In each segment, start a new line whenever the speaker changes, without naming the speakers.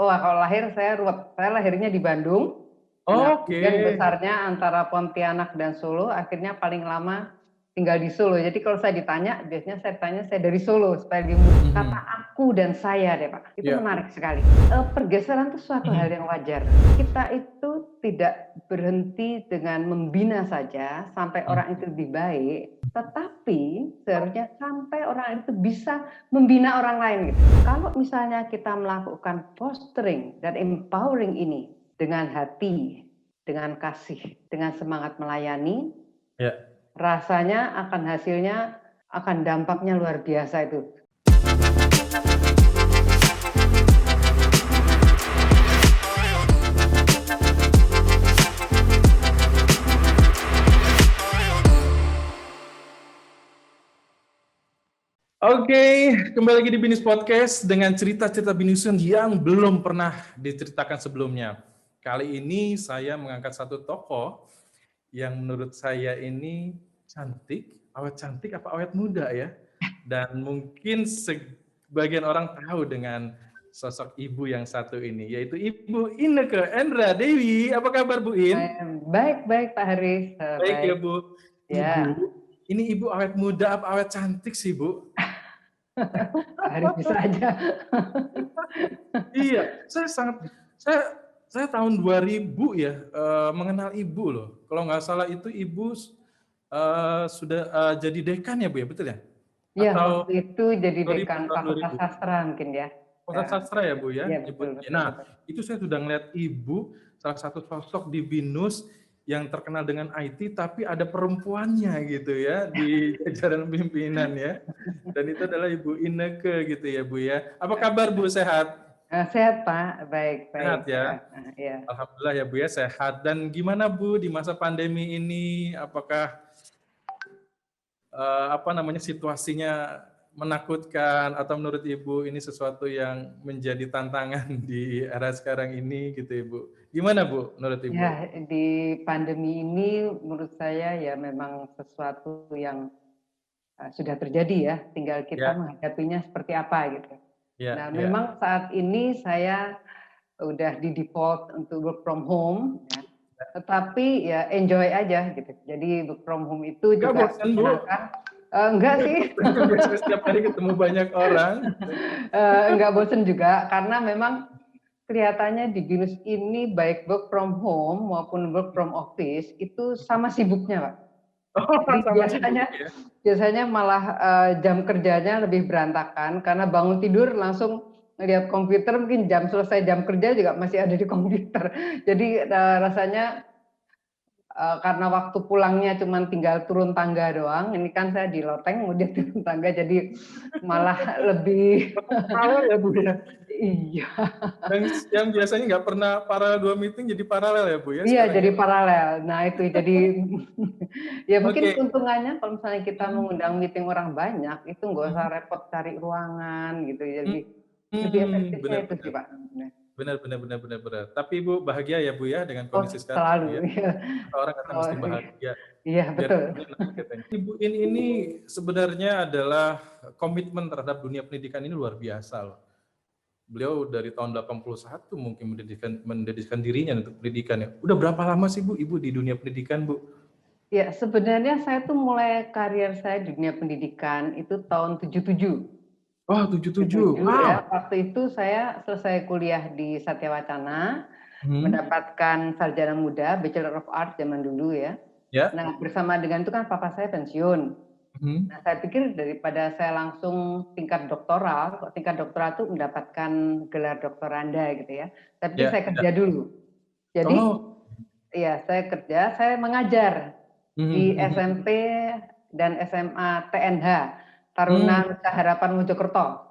Oh, kalau lahir saya ruwet. Saya lahirnya di Bandung. Nah,
Oke.
kemudian besarnya antara Pontianak dan Solo, akhirnya paling lama tinggal di Solo. Jadi kalau saya ditanya, biasanya saya tanya saya dari Solo supaya lebih mudah. Kata aku dan saya deh Pak, itu
Iya.
menarik sekali. Pergeseran itu suatu hal yang wajar. Kita itu tidak berhenti dengan membina saja sampai orang itu lebih baik, tetapi seharusnya sampai orang itu bisa membina orang lain gitu. Kalau misalnya kita melakukan fostering dan empowering ini dengan hati, dengan kasih, dengan semangat melayani,
Ya.
rasanya akan hasilnya akan dampaknya luar biasa itu.
Oke, kembali lagi di Binus Podcast dengan cerita-cerita binusan yang belum pernah diceritakan sebelumnya. Kali ini saya mengangkat satu tokoh yang menurut saya ini cantik, awet cantik apa awet muda ya. Dan mungkin sebagian orang tahu dengan sosok ibu yang satu ini, yaitu Ibu Inneke Endra Dewi. Apa kabar Bu In?
Baik Pak Haris.
Baik ya
Baik.
Bu.
Ya.
Ibu, ini Ibu awet muda apa awet cantik sih Bu?
Pak Haris bisa aja.
Iya, saya tahun 2000 ya mengenal Ibu loh. Kalau nggak salah itu Ibu sudah jadi dekan ya Bu ya, betul ya?
Iya,
Atau
waktu itu jadi
2000
dekan
tahun
Fakultas
2000?
Sastra mungkin ya.
Fakultas Sastra ya Bu ya,
Iya, betul.
nyebutnya. Nah, itu saya sudah ngeliat Ibu salah satu sosok di BINUS yang terkenal dengan IT, tapi ada perempuannya gitu ya di jajaran pimpinan ya. Dan itu adalah Ibu Inneke gitu ya Bu ya. Apa kabar Bu, sehat?
Sehat Pak, baik.
Sehat ya.
Ya.
Alhamdulillah ya Bu ya, sehat. Dan gimana Bu di masa pandemi ini, apakah situasinya menakutkan atau menurut Ibu ini sesuatu yang menjadi tantangan di era sekarang ini gitu Ibu? Gimana Bu menurut Ibu?
Ya, di pandemi ini menurut saya ya memang sesuatu yang sudah terjadi ya, tinggal kita menghadapinya seperti apa gitu. Nah, memang saat ini saya udah di default untuk work from home, ya. Tetapi ya enjoy aja gitu. Jadi work from home itu
Enggak
juga
bosan Bu?
menyenangkan. Enggak sih.
Biasanya setiap hari ketemu banyak orang.
Enggak bosan juga, karena memang kelihatannya di BINUS ini baik work from home maupun work from office itu sama sibuknya Pak. Jadi biasanya malah jam kerjanya lebih berantakan karena bangun tidur langsung ngelihat komputer, mungkin jam selesai jam kerja juga masih ada di komputer. Jadi rasanya karena waktu pulangnya cuma tinggal turun tangga doang, ini kan saya di loteng kemudian turun tangga, jadi malah lebih
paralel ya Bu ya?
Iya.
Yang biasanya nggak pernah paralel 2 meeting jadi paralel ya Bu ya?
Iya, jadi paralel. Nah itu jadi ya mungkin
Oke.
keuntungannya kalau misalnya kita mengundang meeting orang banyak, itu nggak usah repot cari ruangan gitu, jadi lebih efektifnya itu sih Pak.
Benar. Tapi Ibu bahagia ya Bu ya dengan kondisi sekarang ya?
Selalu, iya.
Orang kata mesti bahagia.
Iya, betul.
Ibu ini sebenarnya adalah komitmen terhadap dunia pendidikan ini luar biasa loh. Beliau dari tahun 81 mungkin mendedikasikan dirinya untuk pendidikan ya. Udah berapa lama sih Bu Ibu di dunia pendidikan Bu?
Ya, sebenarnya saya tuh mulai karir saya di dunia pendidikan itu tahun 77.
Oh, 77. Wow.
Ya, waktu itu saya selesai kuliah di Satya Wacana, mendapatkan sarjana muda, Bachelor of Arts zaman dulu ya. Nah, bersama dengan itu kan papa saya pensiun. Nah, saya pikir daripada saya langsung tingkat doktoral itu mendapatkan gelar doktoranda gitu ya. Tapi saya kerja dulu. Jadi, ya saya kerja, saya mengajar di SMP dan SMA TNH, Taruna Nusa Harapan Mojokerto.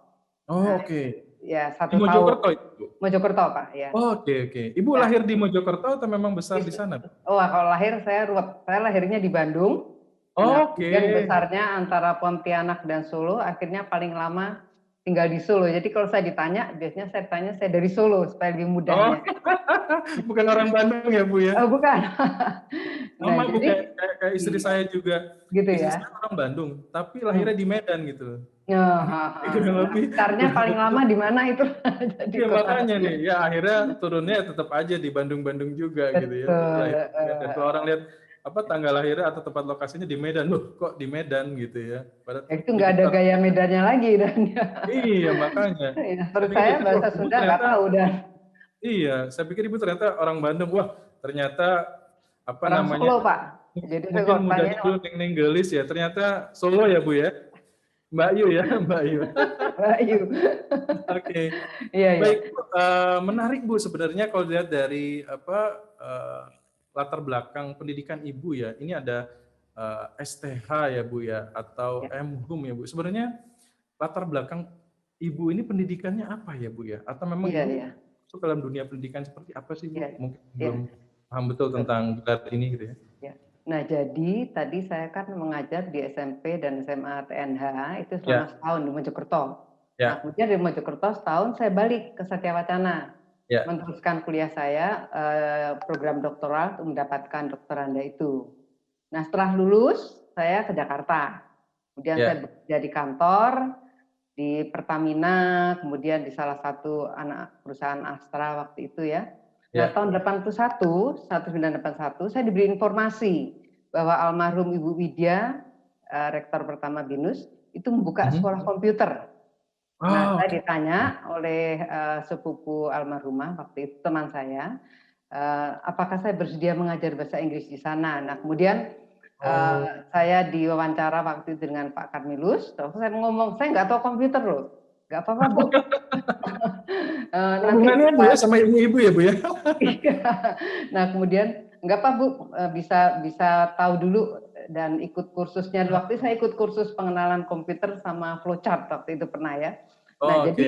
Oh, oke.
Ya, 1
di Mojokerto
tahun.
itu?
Mojokerto Pak, ya.
Oke. Ibu lahir di Mojokerto atau memang besar di sana?
Oh, kalau lahir saya ruwet. Saya lahirnya di Bandung. Kemudian besarnya antara Pontianak dan Solo, akhirnya paling lama tinggal di Solo. Jadi kalau saya ditanya, biasanya saya tanya saya dari Solo supaya lebih mudahnya.
Bukan orang Bandung ya Bu ya?
Oh, bukan. Nah,
Sama Bu,
jadi
kayak istri
iya,
saya juga.
gitu
Istri
ya.
saya orang Bandung, tapi lahirnya
Hmm.
di Medan gitu.
Nah,
Kurang lebih
besarnya paling lama di mana itu? Jadi
iya
kota.
makanya nih, ya akhirnya turunnya tetap aja di Bandung-Bandung juga gitu ya. Padahal
Betul.
lahirnya di Medan. Kalau orang lihat apa tanggal lahirnya atau tempat lokasinya di Medan, loh kok di Medan gitu ya. Padahal
Itu
di
nggak ada
Blitar.
gaya medannya lagi dan
Iya makanya.
ya,
Saya
menurut
pikir
saya
ibu, wah
bahasa
ibu
Sunda nggak
ternyata,
tahu dan
iya, saya pikir ibu ternyata orang Bandung. Wah ternyata apa
orang
namanya,
Solo Pak. Jadi saya
mungkin
kalau
mudanya
tanyain
dulu neng gelis ya. Ternyata Solo ya Bu ya. Mbak Yu ya, Mbak Yu.
Bayu.
Oke.
Iya iya.
Baik, Bu. Menarik Bu sebenarnya kalau dilihat dari apa latar belakang pendidikan Ibu ya. Ini ada STH ya Bu ya atau
Ya.
M.Hum ya Bu. Sebenarnya latar belakang Ibu ini pendidikannya apa ya Bu ya? Atau memang
Iya
Ibu
iya.
masuk dalam dunia pendidikan seperti apa sih
Iya
Bu? Mungkin
iya.
belum paham betul tentang gelar ini gitu ya.
Ya. Nah, jadi tadi saya kan mengajar di SMP dan SMA TNH itu selama
Ya,
setahun di Mojokerto. Nah,
ya,
kemudian di Mojokerto setahun saya balik ke Satya Wacana,
ya,
meneruskan kuliah saya program doktoral untuk mendapatkan doktoranda itu. Nah, setelah lulus saya ke Jakarta. Kemudian saya
ya,
bekerja di kantor di Pertamina, kemudian di salah satu anak perusahaan Astra waktu itu ya. Nah,
ya.
tahun 1981 saya diberi informasi bahwa almarhum Ibu Widya, rektor pertama BINUS, itu membuka
Mhm.
sekolah komputer. Nah,
Oh,
saya
oke.
ditanya oleh sepupu almarhumah waktu itu teman saya, apakah saya bersedia mengajar bahasa Inggris di sana. Nah, kemudian
Oh,
saya diwawancara waktu itu dengan Pak Karmilus, terus saya ngomong, saya nggak tahu komputer loh, nggak apa-apa Bu. Nanti
hubungannya Bu ya sama ibu-ibu ya Bu ya?
iya. Nah, kemudian nggak apa Bu, bisa bisa tahu dulu dan ikut kursusnya. Waktu itu saya ikut kursus pengenalan komputer sama flowchart waktu itu pernah ya. Nah,
Oh, oke.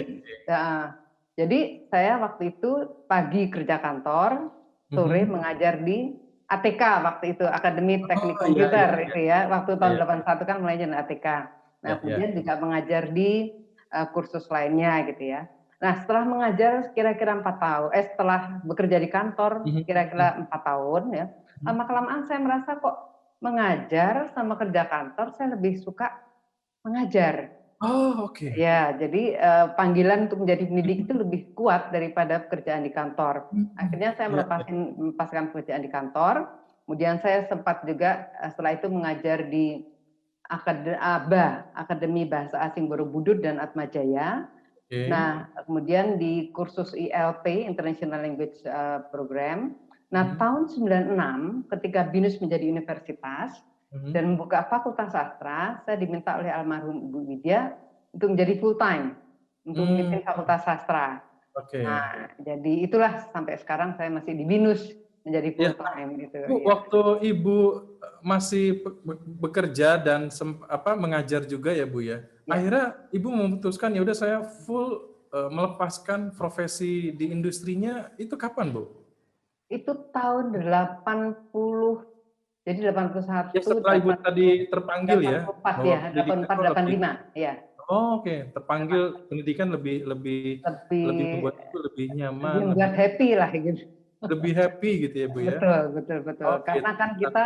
jadi saya waktu itu pagi kerja kantor, sore
Mhm.
mengajar di ATK waktu itu, Akademi Teknik
Oh, iya, iya,
Komputer
iya,
itu ya. Waktu tahun
iya,
81 kan mulai jadi ATK. Nah,
iya, iya.
kemudian juga mengajar di kursus lainnya gitu ya. Nah, setelah mengajar kira-kira 4 tahun, setelah bekerja di kantor
Mhm, mhm,
kira-kira 4 tahun ya,
mhm.
lama-kelamaan saya merasa kok mengajar sama kerja kantor saya lebih suka mengajar.
Oh, oke.
Ya, jadi panggilan untuk menjadi pendidik
Mhm,
itu lebih kuat daripada pekerjaan di kantor.
mhm.
Akhirnya saya
Iya, iya.
melepaskan pekerjaan di kantor, kemudian saya sempat juga setelah itu mengajar di Akademi Bahasa Asing Borobudur dan Atmajaya.
Oke.
Nah, kemudian di kursus ILP International Language Program. Nah,
Mhm,
tahun 96 ketika BINUS menjadi universitas
mhm.
dan membuka Fakultas Sastra, saya diminta oleh almarhum Ibu Widya untuk menjadi full time untuk
Mmm,
memimpin Fakultas Sastra.
oke.
Nah, jadi itulah sampai sekarang saya masih di BINUS menjadi
Iya,
full time gitu
Bu,
ya.
waktu Ibu, masih bekerja dan mengajar juga ya, Bu, ya.
Ya,
Akhirnya Ibu memutuskan, ya udah saya full, melepaskan profesi di industrinya, itu kapan, Bu?
itu tahun 80, jadi
Ya
81,
setelah Ibu tadi terpanggil ya,
84
bahwa
ya,
pendidikan
84,
kok lebih
85 ya.
oh oke, terpanggil pendidikan lebih lebih lebih
Lebih
membuat Ibu lebih
lebih
nyaman,
membuat happy lah gitu.
lebih happy gitu ya, Bu, ya?
Betul betul betul.
Oke.
Karena kan kita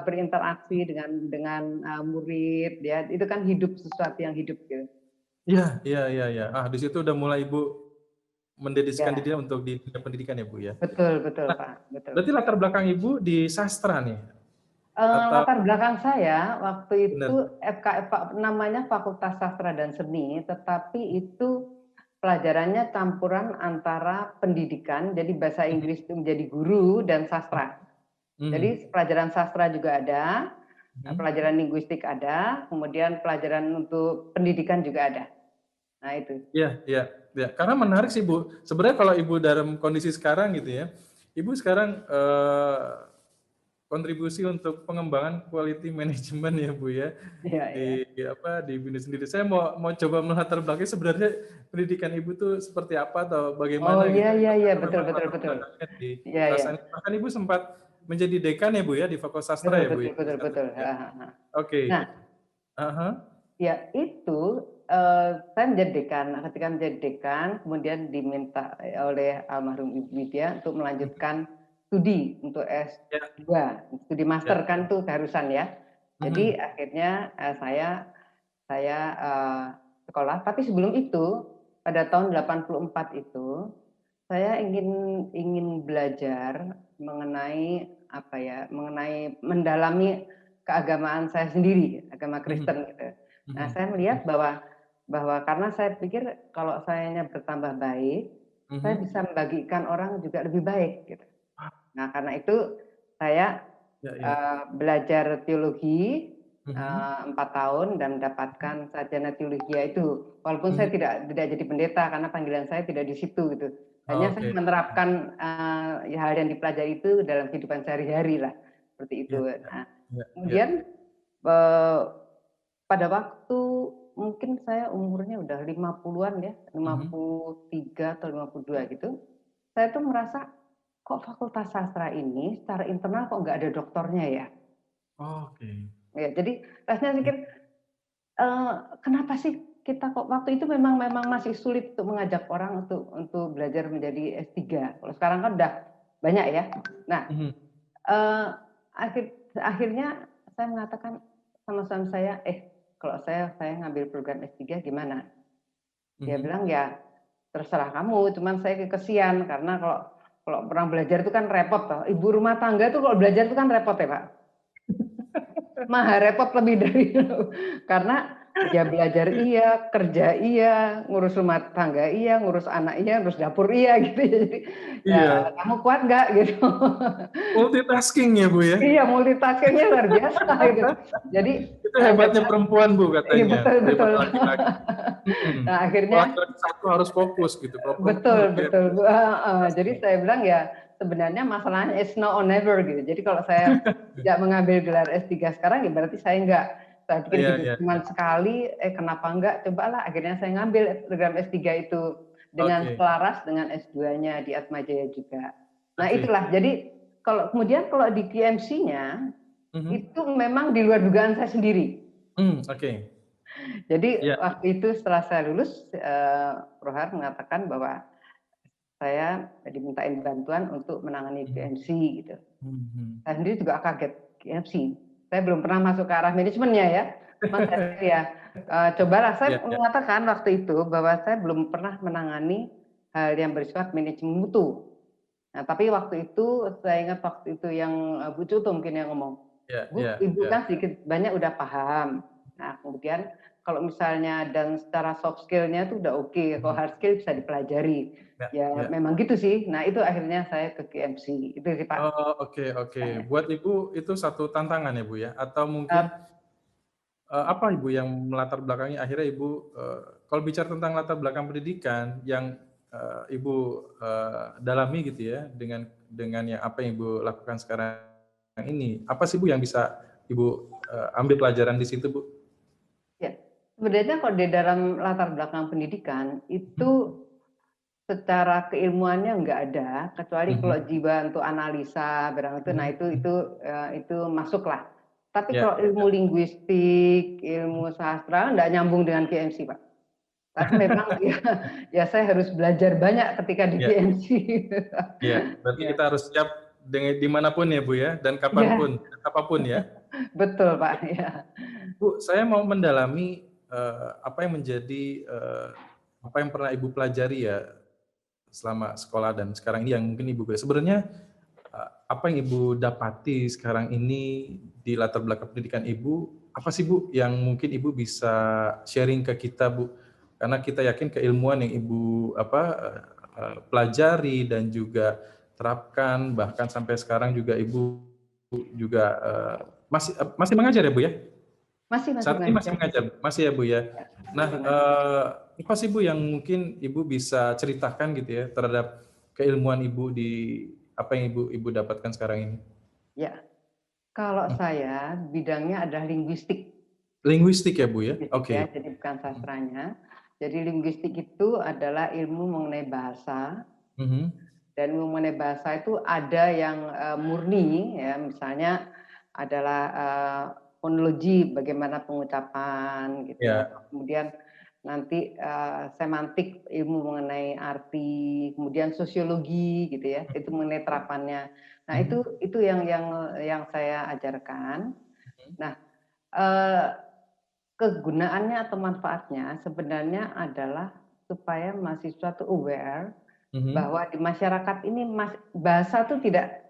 berinteraksi dengan murid ya, itu kan hidup, sesuatu yang hidup gitu.
Iya, iya, iya, iya. Ah, di situ udah mulai Ibu mendedikasikan
Ya,
dirinya untuk di dunia pendidikan ya, Bu, ya?
betul betul
Nah,
Pak, betul.
berarti latar belakang Ibu di sastra nih? Atau
Latar belakang saya waktu
bener?
itu namanya Fakultas Sastra dan Seni, tetapi itu pelajarannya campuran antara pendidikan, jadi bahasa
Mhm,
Inggris itu menjadi guru dan
mhm,
sastra.
mhm,
Jadi pelajaran sastra juga ada,
mhm.
pelajaran linguistik ada, kemudian pelajaran untuk pendidikan juga ada. Nah itu.
Iya, iya, iya. Karena menarik sih, Bu. Sebenarnya kalau Ibu dalam kondisi sekarang gitu ya, Ibu sekarang, kontribusi untuk pengembangan quality management ya, Bu, ya,
Iya iya.
di BINUS sendiri. Saya mau mau coba melatar belakangi sebenarnya pendidikan Ibu tuh seperti apa atau
Oh
bagaimana
iya
gitu.
iya iya,
Ternyata
betul
memang
betul
latar
betul.
belakangnya di
Iya iya.
bahasa bahkan Ibu sempat menjadi dekan ya, Bu, ya, di Fakultas Sastra
Betul
ya, Bu,
betul
ya, di
betul
saat
betul.
itu ya?
Ha, ha, ha.
Oke.
Nah,
Heeh.
ya itu saya menjadi dekan. Nah, ketika menjadi dekan, kemudian diminta oleh almarhum Ibu Widya untuk
Mhm.
melanjutkan studi untuk S2, studi master kan tuh keharusan ya. Jadi akhirnya saya sekolah, tapi sebelum itu pada tahun 84 itu saya ingin belajar mengenai mengenai mendalami keagamaan saya sendiri, agama Kristen gitu. Nah, saya melihat bahwa karena saya pikir kalau sayanya bertambah baik, saya bisa membagikan orang juga lebih baik gitu. Nah, karena itu saya belajar teologi 4 tahun dan mendapatkan sarjana teologi itu. Walaupun saya tidak jadi pendeta karena panggilan saya tidak di situ gitu. Hanya saya menerapkan hal yang dipelajari itu dalam kehidupan sehari-hari lah, seperti itu. Nah, kemudian pada waktu mungkin saya umurnya udah 50-an ya, 53 atau 52 gitu. Saya tuh merasa kok Fakultas Sastra ini secara internal kok nggak ada doktornya ya. Ya, jadi rasanya mikir kenapa sih kita kok waktu itu memang masih sulit untuk mengajak orang untuk belajar menjadi S3. Kalau sekarang kan udah banyak ya. Nah, akhirnya saya mengatakan sama suami saya, kalau saya ngambil program S3 gimana? Dia bilang ya terserah kamu, cuman saya kesian karena kalau orang belajar itu kan repot toh. Ibu rumah tangga tuh kalau belajar itu kan repot ya Pak. Maha repot lebih dari itu. Karena dia belajar iya, kerja iya, ngurus rumah tangga iya, ngurus anak iya, ngurus dapur iya gitu. Jadi ya kamu kuat nggak gitu.
Multitasking ya Bu ya?
Iya, multitaskingnya luar biasa gitu. Jadi
itu hebatnya perempuan Bu katanya.
Iya, betul.
Nah, akhirnya satu harus fokus gitu.
Betul. Jadi saya bilang ya sebenarnya masalahnya it's now or never gitu. Jadi kalau saya tidak mengambil gelar S3 sekarang ya berarti saya enggak. Saya pikir gitu. Cuman sekali, kenapa enggak? Cobalah. Akhirnya saya ngambil program S3 itu dengan selaras dengan S2-nya di Atmajaya juga. Nah itulah. Jadi kemudian kalau di QMC-nya itu memang di luar dugaan saya sendiri. Jadi waktu itu setelah saya lulus, Prohar mengatakan bahwa saya dimintain bantuan untuk menangani QMC gitu. Saya sendiri juga kaget QMC. Saya belum pernah masuk ke arah manajemennya ya. Mas ya, cobalah saya mengatakan waktu itu bahwa saya belum pernah menangani hal yang bersifat manajemen mutu. Nah, tapi waktu itu saya ingat waktu itu yang Bu Cuto mungkin yang ngomong, Bu, Ibu kan sedikit banyak udah paham. Nah, kemudian kalau misalnya dan secara soft skill-nya itu udah oke, kalau hard skill bisa dipelajari. Memang gitu sih. Nah, itu akhirnya saya ke QMC. Itu sih, Pak.
Oke. Buat Ibu itu satu tantangan ya, Bu ya? Atau mungkin apa Ibu yang melatar belakangnya akhirnya Ibu kalau bicara tentang latar belakang pendidikan yang Ibu dalami gitu ya dengan yang apa yang Ibu lakukan sekarang ini, apa sih Bu yang bisa Ibu ambil pelajaran di situ, Bu?
Ya, sebenarnya kalau di dalam latar belakang pendidikan itu secara keilmuannya nggak ada, kecuali kalau jiwa untuk analisa barang itu, nah itu masuklah. Tapi kalau ilmu linguistik, ilmu sastra nggak nyambung dengan QMC, Pak. Tapi memang ya saya harus belajar banyak ketika di QMC.
Iya, berarti kita harus siap dimanapun ya Bu ya, dan kapanpun, apapun ya.
Betul Pak. Ya.
Bu, saya mau mendalami apa yang menjadi apa yang pernah Ibu pelajari ya selama sekolah dan sekarang ini yang mungkin Ibu sebenarnya apa yang Ibu dapati sekarang ini di latar belakang pendidikan Ibu, apa sih Bu yang mungkin Ibu bisa sharing ke kita Bu? Karena kita yakin keilmuan yang Ibu pelajari dan juga terapkan, bahkan sampai sekarang juga Ibu juga masih mengajar ya Bu ya? Saat ini masih mengajar, masih ya Bu ya. Nah, apa sih Bu yang mungkin Ibu bisa ceritakan gitu ya terhadap keilmuan Ibu di apa yang Ibu dapatkan sekarang ini?
Ya, kalau saya bidangnya adalah linguistik.
Linguistik ya Bu ya? Oke.
Ya, jadi bukan sastranya. Jadi linguistik itu adalah ilmu mengenai bahasa. Dan ilmu mengenai bahasa itu ada yang murni, ya misalnya adalah fonologi, bagaimana pengucapan gitu. Kemudian nanti semantik, ilmu mengenai arti, kemudian sosiologi gitu ya, itu mengenai terapannya. Nah itu yang saya ajarkan. Nah kegunaannya atau manfaatnya sebenarnya adalah supaya mahasiswa tuh aware bahwa di masyarakat ini bahasa tuh tidak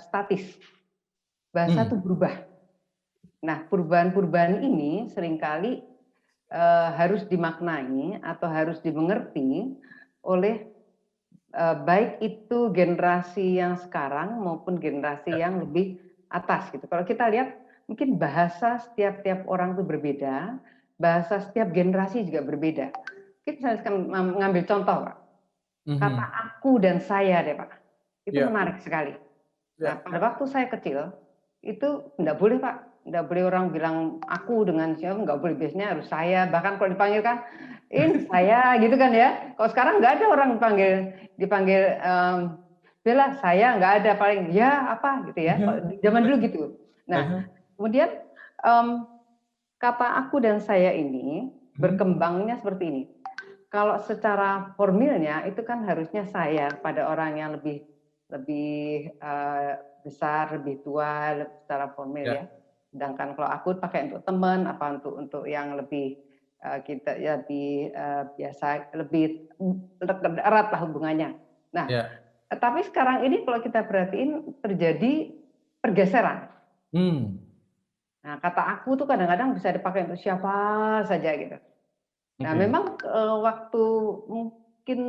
statis, bahasa tuh berubah. Nah perubahan-perubahan ini seringkali harus dimaknai atau harus dimengerti oleh baik itu generasi yang sekarang maupun generasi yang lebih atas gitu. Kalau kita lihat mungkin bahasa setiap orang itu berbeda, bahasa setiap generasi juga berbeda. Kita akan mengambil contoh, Pak. Kata aku dan saya deh, Pak. Itu menarik sekali. Nah, pada waktu saya kecil itu enggak boleh, Pak. Enggak boleh orang bilang aku dengan siapa, enggak boleh, biasanya harus saya. Bahkan kalau dipanggil kan, ini saya gitu kan ya. Kalau sekarang enggak ada orang dipanggil Bella, saya enggak ada, paling ya apa gitu ya. Zaman dulu gitu. Nah, kemudian kata aku dan saya ini berkembangnya seperti ini. Kalau secara formilnya itu kan harusnya saya pada orang yang lebih besar, lebih tua secara formil ya. Sedangkan kalau aku pakai untuk teman, apa untuk yang lebih kita ya lebih biasa, lebih erat lah hubungannya. Nah, tapi sekarang ini kalau kita perhatiin terjadi pergeseran. Nah, kata aku tuh kadang-kadang bisa dipakai untuk siapa saja gitu. Nah, memang waktu mungkin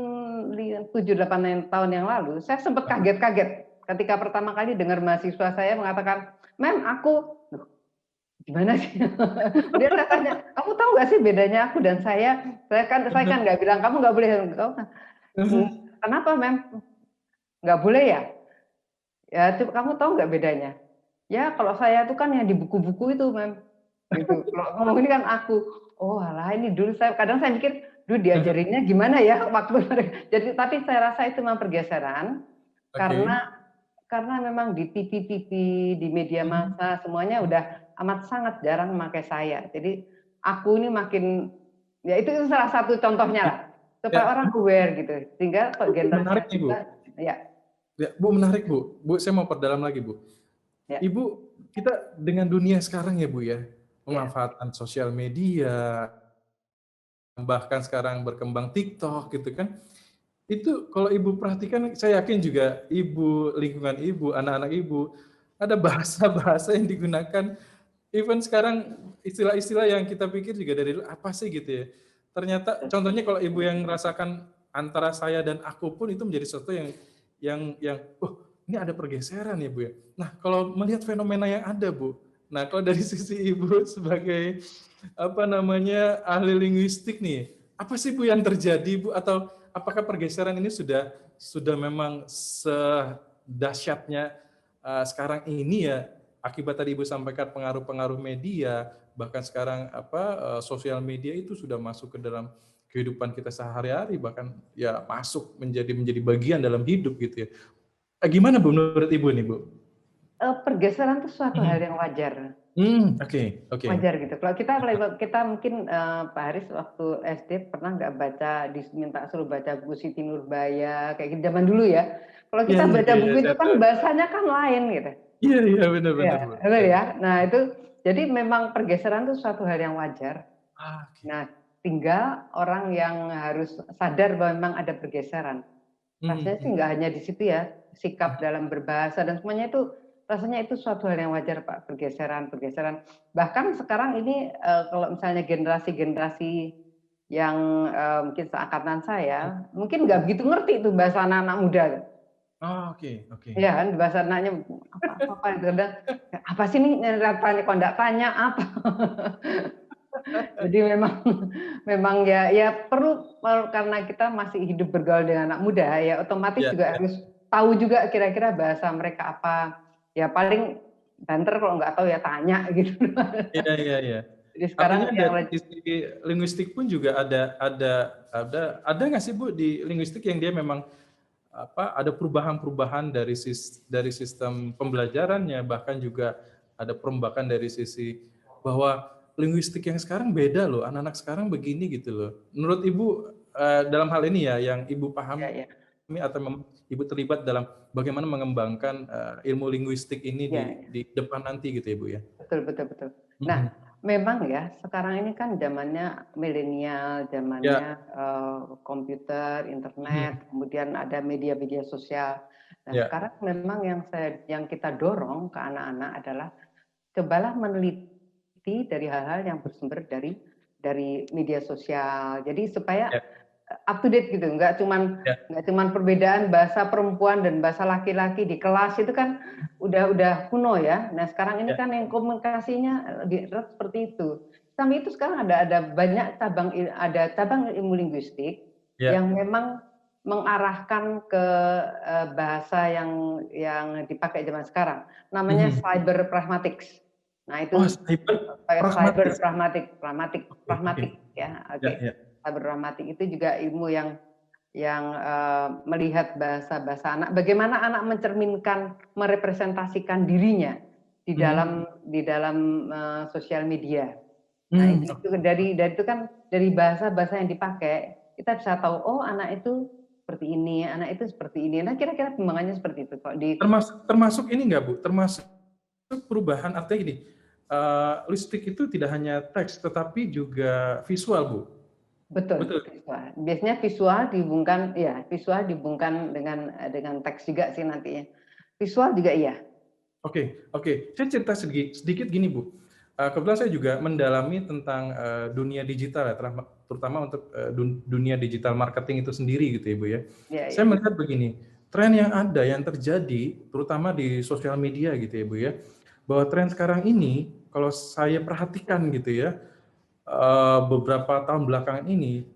7-8 tahun yang lalu, saya sempat kaget-kaget ketika pertama kali dengar mahasiswa saya mengatakan, "Mem, aku," gimana sih? Dia tanya, "Kamu tahu nggak sih bedanya aku dan saya?" Saya kan nggak bilang, "Kamu nggak boleh." Kenapa, Mem? Nggak boleh ya? Ya, kamu tahu nggak bedanya? Ya, kalau saya itu kan yang di buku-buku itu, Mem. Gitu. Kalau ngomong ini kan aku. Oh, alah, ini dulu kadang saya mikir, dulu diajarinnya gimana ya waktu. Jadi tapi saya rasa itu memang pergeseran karena memang di TV, di media massa semuanya udah amat sangat jarang memakai saya. Jadi aku ini makin ya itu salah satu contohnya lah supaya orang aware gitu. Sehingga generasi kita ya.
Ya, Bu, menarik, Bu. Bu, saya mau perdalam lagi, Bu. Ibu, kita dengan dunia sekarang ya, Bu ya, memanfaatkan sosial media, bahkan sekarang berkembang TikTok gitu kan. Itu kalau Ibu perhatikan, saya yakin juga Ibu, lingkungan Ibu, anak-anak Ibu, ada bahasa-bahasa yang digunakan, even sekarang istilah-istilah yang kita pikir juga dari dulu, apa sih gitu ya. Ternyata, contohnya kalau Ibu yang merasakan antara saya dan aku pun itu menjadi sesuatu yang oh, ini ada pergeseran ya, Bu ya. Nah, kalau melihat fenomena yang ada, Bu, nah kalau dari sisi Ibu sebagai ahli linguistik nih, apa sih, Bu, yang terjadi, Bu, atau apakah pergeseran ini sudah memang sedahsyatnya sekarang ini ya, akibat tadi Ibu sampaikan pengaruh-pengaruh media, bahkan sekarang sosial media itu sudah masuk ke dalam kehidupan kita sehari-hari, bahkan ya masuk menjadi bagian dalam hidup gitu ya. Gimana, Bu, menurut Ibu nih, Bu?
Pergeseran itu suatu hal yang wajar.
Oke.
Wajar gitu. Kalau kita mungkin Pak Haris waktu SD pernah nggak baca, diminta suruh baca buku Siti Nurbaya kayak gitu zaman dulu ya. Kalau kita baca buku itu kan bahasanya kan lain gitu.
Iya, benar-benar.
Benar ya. Nah itu jadi memang pergeseran itu suatu hal yang wajar. Nah tinggal orang yang harus sadar bahwa memang ada pergeseran. Rasanya sih nggak hanya di situ ya, sikap dalam berbahasa dan semuanya itu rasanya itu suatu hal yang wajar, Pak, pergeseran. Bahkan sekarang ini kalau misalnya generasi yang mungkin seangkatan saya, mungkin nggak begitu ngerti itu bahasa anak-anak muda.
Oke.
Iya kan, bahasa anaknya apa itu, apa sih ini, tanya kok nggak tanya apa. Jadi memang ya perlu karena kita masih hidup bergaul dengan anak muda ya otomatis juga harus tahu juga kira-kira bahasa mereka apa. Ya paling banter kalau nggak tahu ya tanya gitu.
Iya.
Jadi sekarang
artinya dari sisi linguistik pun juga ada nggak sih, Bu, di linguistik yang dia memang ada perubahan-perubahan dari sistem pembelajarannya, bahkan juga ada perombakan dari sisi bahwa linguistik yang sekarang beda loh, anak-anak sekarang begini gitu loh. Menurut Ibu dalam hal ini ya, yang Ibu pahami
Ya, ya,
atau Ibu terlibat dalam bagaimana mengembangkan ilmu linguistik ini
ya, ya.
di depan nanti gitu ya Bu ya?
Betul, betul, betul.
Mhm.
Nah, memang ya sekarang ini kan zamannya milenial,
Ya.
zamannya komputer,
Mhm.
internet, kemudian ada media-media sosial. Nah,
Ya.
sekarang memang yang kita dorong ke anak-anak adalah cobalah meneliti dari hal-hal yang bersumber dari media sosial. Jadi supaya
Ya.
up to date gitu,
Ya.
nggak cuman perbedaan bahasa perempuan dan bahasa laki-laki di kelas itu kan udah kuno ya. Nah sekarang ini
Ya.
kan yang komunikasinya lebih erat seperti itu. Sampai itu sekarang ada banyak cabang ilmu linguistik
Ya.
yang memang mengarahkan ke bahasa yang dipakai zaman sekarang. Namanya
Mhm.
cyber pragmatics. Nah
Oh,
itu
cyber
cyber
pragmatis. Oke, oke.
pragmatik ya,
Ya,
oke.
ya.
Cyber pragmatik itu juga ilmu yang melihat bahasa-bahasa anak, bagaimana anak mencerminkan, merepresentasikan dirinya
Mhm.
di dalam sosial media. Nah
Hmm,
itu
oke.
dari itu kan dari bahasa-bahasa yang dipakai kita bisa tahu oh anak itu seperti ini, anak itu seperti ini. Nah kira-kira kembangannya seperti itu kok di
Termasuk ini enggak Bu, termasuk perubahan artinya gini, listik itu tidak hanya teks tetapi juga visual Bu,
betul,
betul?
visual. Biasanya visual dihubungkan dengan teks juga sih nantinya. Visual juga iya.
Oke, oke. Saya cerita sedikit gini Bu, kebetulan saya juga mendalami tentang dunia digital ya, terutama untuk dunia digital marketing itu sendiri gitu ya Bu ya.
Iya,
Saya
iya.
melihat begini, tren yang ada, yang terjadi terutama di sosial media gitu ya Bu ya, bahwa tren sekarang ini kalau saya perhatikan gitu ya, beberapa tahun belakangan ini,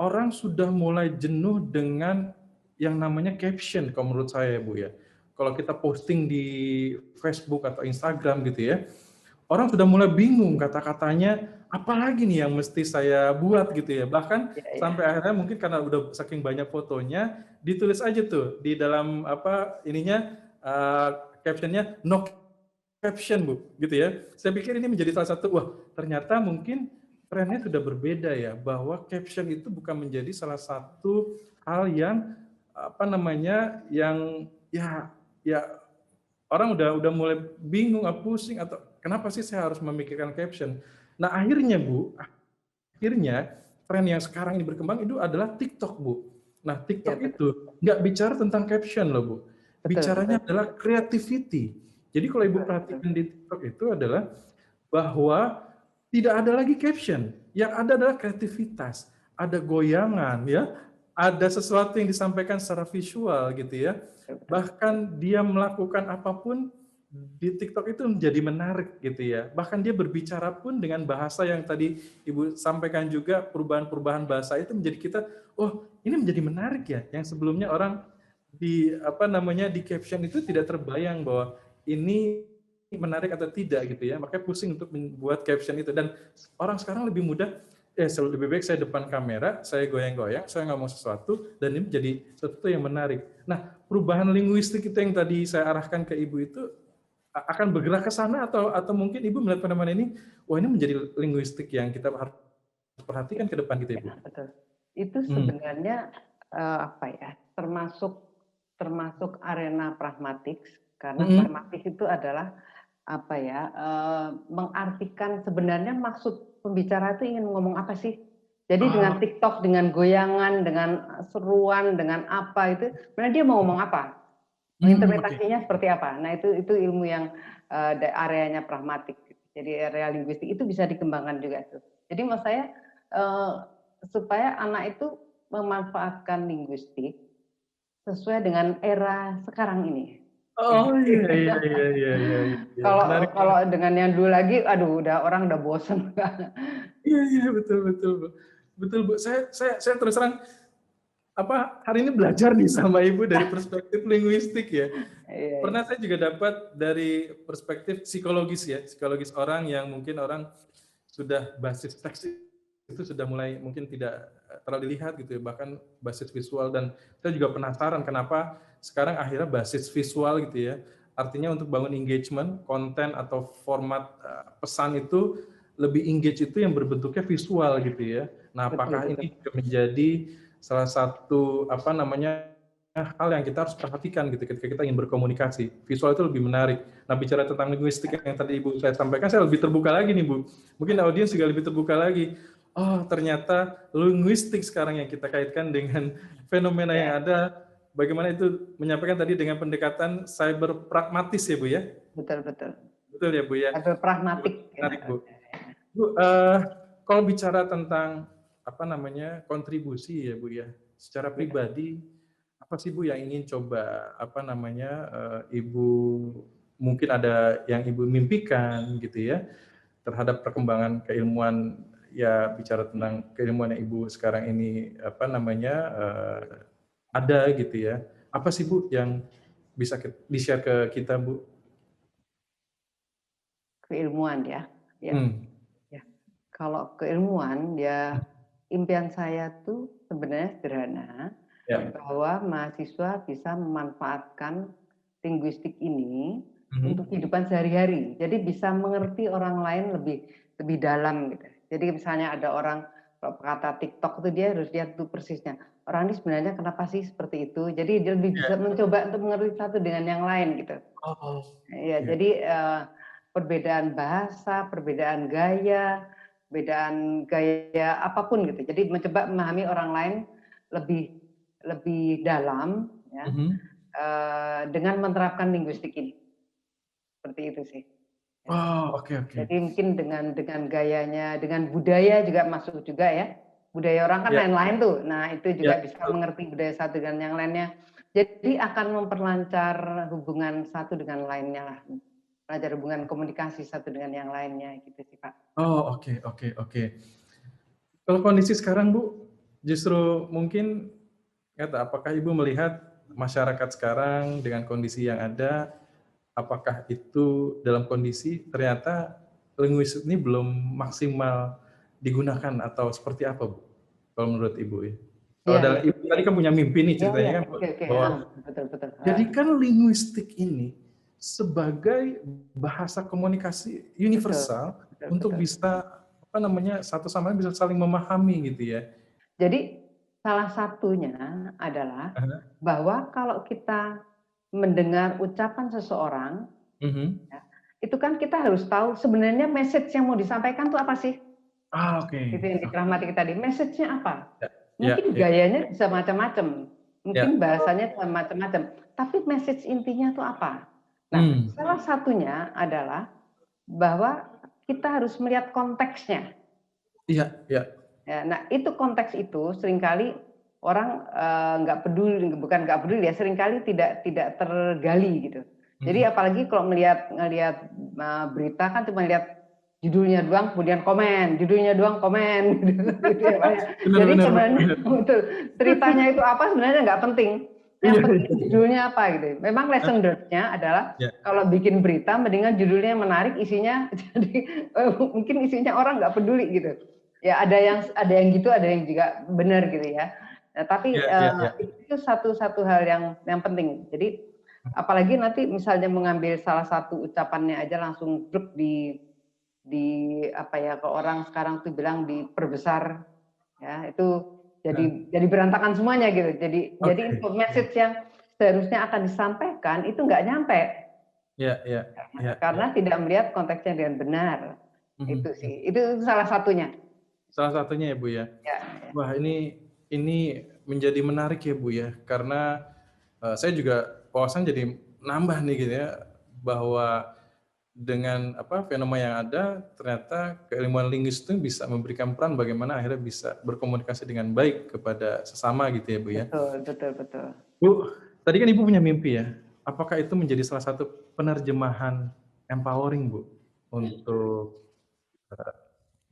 orang sudah mulai jenuh dengan yang namanya caption kalau menurut saya Bu ya. Kalau kita posting di Facebook atau Instagram gitu ya, orang sudah mulai bingung kata-katanya, apalagi nih yang mesti saya buat gitu ya. Bahkan
Iya, iya.
sampai akhirnya mungkin karena udah saking banyak fotonya, ditulis aja tuh di dalam captionnya no caption Bu, gitu ya. Saya pikir ini menjadi salah satu, wah ternyata mungkin trennya sudah berbeda ya, bahwa caption itu bukan menjadi salah satu hal yang yang ya orang udah mulai bingung, pusing atau kenapa sih saya harus memikirkan caption. Nah akhirnya Bu, tren yang sekarang ini berkembang itu adalah TikTok Bu. Nah
Ya,
TikTok
betul.
itu nggak bicara tentang caption loh Bu,
Betul, betul.
bicaranya adalah creativity. Jadi kalau Ibu
Betul, betul.
perhatikan di TikTok itu adalah bahwa tidak ada lagi caption, yang ada adalah kreativitas, ada goyangan ya, ada sesuatu yang disampaikan secara visual gitu ya.
Betul, betul.
Bahkan dia melakukan apapun di TikTok itu menjadi menarik gitu ya. Bahkan dia berbicara pun dengan bahasa yang tadi Ibu sampaikan juga, perubahan-perubahan bahasa itu menjadi kita, oh ini menjadi menarik ya. Yang sebelumnya orang di caption itu tidak terbayang bahwa ini menarik atau tidak gitu ya. Makanya pusing untuk membuat caption itu. Dan orang sekarang lebih mudah, lebih baik saya depan kamera, saya goyang-goyang, saya ngomong sesuatu, dan ini menjadi sesuatu yang menarik. Nah, perubahan linguistik itu yang tadi saya arahkan ke Ibu itu akan bergerak ke sana atau mungkin Ibu melihat fenomena ini, wah ini menjadi linguistik yang kita harus perhatikan ke depan gitu Ibu.
Ya, betul. Itu
Hmm.
sebenarnya termasuk arena pragmatik karena pragmatik itu adalah mengartikan sebenarnya maksud pembicara itu ingin ngomong apa sih. Jadi dengan TikTok, dengan goyangan, dengan seruan, dengan apa itu, sebenarnya dia mau ngomong apa, interpretasinya seperti apa. Nah itu ilmu yang areanya pragmatik. Jadi area linguistik itu bisa dikembangkan juga tuh. Jadi maksud saya supaya anak itu memanfaatkan linguistik sesuai dengan era sekarang ini.
Oh iya. Menarik.
Kalau dengan yang dulu lagi, aduh orang udah bosen.
Iya betul Bu. Betul Bu. Saya terus terang hari ini belajar nih sama Ibu dari perspektif linguistik ya. Pernah saya juga dapat dari perspektif psikologis orang yang mungkin orang sudah basis teks itu sudah mulai mungkin tidak terlalu dilihat gitu ya, bahkan basis visual. Dan saya juga penasaran kenapa sekarang akhirnya basis visual gitu ya. Artinya untuk bangun engagement, konten atau format pesan itu lebih engage itu yang berbentuknya visual gitu ya. Nah, apakah
Betul, betul.
ini juga menjadi salah satu hal yang kita harus perhatikan gitu ketika kita ingin berkomunikasi. Visual itu lebih menarik. Nah, bicara tentang linguistik yang tadi Ibu saya sampaikan, saya lebih terbuka lagi nih Bu. Mungkin audiens juga lebih terbuka lagi. Oh, ternyata linguistik sekarang yang kita kaitkan dengan fenomena yang ada, bagaimana itu menyampaikan tadi dengan pendekatan cyber pragmatis ya Bu ya?
Betul, betul.
Betul ya Bu ya?
Cyber pragmatik.
Menarik Bu. Bu, kalau bicara tentang kontribusi ya Bu ya, secara pribadi apa sih Bu yang ingin coba Ibu mungkin ada yang Ibu mimpikan gitu ya terhadap perkembangan keilmuan ya bicara tentang keilmuan yang Ibu sekarang ini ada gitu ya. Apa sih Bu yang bisa di-share ke kita Bu?
Keilmuan ya. Ya.
Hmm.
Kalau keilmuan ya impian saya tuh sebenarnya sederhana, bahwa mahasiswa bisa memanfaatkan linguistik ini untuk kehidupan sehari-hari. Jadi bisa mengerti orang lain lebih dalam gitu. Jadi misalnya ada orang kata TikTok itu dia harus lihat tuh persisnya. Orang ini sebenarnya kenapa sih seperti itu? Jadi dia lebih bisa mencoba untuk mengerti satu dengan yang lain gitu. Jadi perbedaan bahasa, perbedaan gaya apapun gitu. Jadi mencoba memahami orang lain lebih dalam ya, dengan menerapkan linguistik ini. Seperti itu sih.
Oke.
Jadi mungkin dengan gayanya, dengan budaya juga masuk juga ya. Budaya orang kan lain-lain tuh. Nah, itu juga bisa mengerti budaya satu dengan yang lainnya. Jadi akan memperlancar hubungan satu dengan lainnya lah. Belajar hubungan komunikasi satu dengan yang lainnya gitu sih Pak.
Oke. Kalau kondisi sekarang Bu, justru mungkin apakah Ibu melihat masyarakat sekarang dengan kondisi yang ada, apakah itu dalam kondisi ternyata linguistik ini belum maksimal digunakan atau seperti apa Bu? Kalau menurut Ibu ya? Kalau Ibu tadi kan punya mimpi nih ceritanya kan bahwa
betul.
jadikan linguistik ini sebagai bahasa komunikasi universal untuk bisa satu sama lain bisa saling memahami gitu ya.
Jadi salah satunya adalah bahwa kalau kita mendengar ucapan seseorang, itu kan kita harus tahu sebenarnya message yang mau disampaikan itu apa sih? Itu yang dicermati tadi. Message-nya apa? Mungkin gayanya bisa macam-macam, mungkin bahasanya macam-macam, tapi message intinya itu apa? Nah, salah satunya adalah bahwa kita harus melihat konteksnya.
Iya.
Nah, itu konteks itu seringkali orang bukan nggak peduli ya, seringkali tidak tergali gitu. Jadi apalagi kalau ngelihat berita kan cuma lihat judulnya doang, kemudian komen, judulnya doang komen, gitu ya Pak ya. Jadi sebenarnya betul, ceritanya itu apa sebenarnya nggak penting. Yang penting judulnya apa gitu. Memang lesson learned-nya adalah kalau bikin berita mendingan judulnya menarik, isinya jadi mungkin isinya orang nggak peduli gitu. Ya ada yang gitu, ada yang juga benar gitu ya. Nah, tapi itu satu hal yang penting. Jadi apalagi nanti misalnya mengambil salah satu ucapannya aja langsung grup di kalau orang sekarang tuh bilang diperbesar ya, itu jadi berantakan semuanya gitu. Jadi message yang seharusnya akan disampaikan itu nggak nyampe. Karena tidak melihat konteksnya dengan benar. Itu sih. Itu salah satunya.
Salah satunya ya Bu ya. Wah, ini menjadi menarik ya Bu ya, karena saya juga wawasan jadi nambah nih gitu ya, bahwa dengan fenomena yang ada, ternyata keilmuan linguistik itu bisa memberikan peran bagaimana akhirnya bisa berkomunikasi dengan baik kepada sesama gitu ya Bu ya.
Betul.
Bu, tadi kan Ibu punya mimpi ya. Apakah itu menjadi salah satu penerjemahan empowering Bu untuk